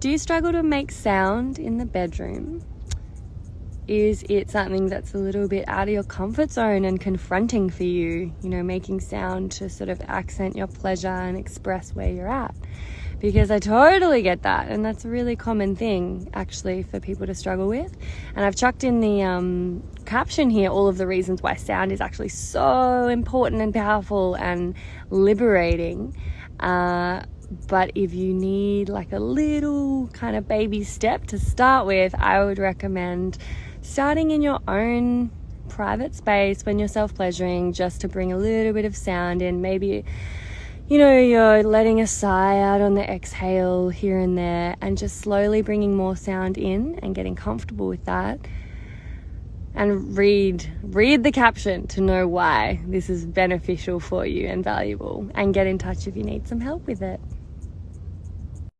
Do you struggle to make sound in the bedroom? Is it something that's a little bit out of your comfort zone and confronting for you? You know, making sound to sort of accent your pleasure and express where you're at. Because I totally get that, and that's a really common thing actually for people to struggle with. And I've chucked in the caption here all of the reasons why sound is actually so important and powerful and liberating. But if you need like a little kind of baby step to start with, I would recommend starting in your own private space when you're self-pleasuring, just to bring a little bit of sound in. Maybe, you know, you're letting a sigh out on the exhale here and there, and just slowly bringing more sound in and getting comfortable with that. And read the caption to know why this is beneficial for you and valuable, and get in touch if you need some help with it.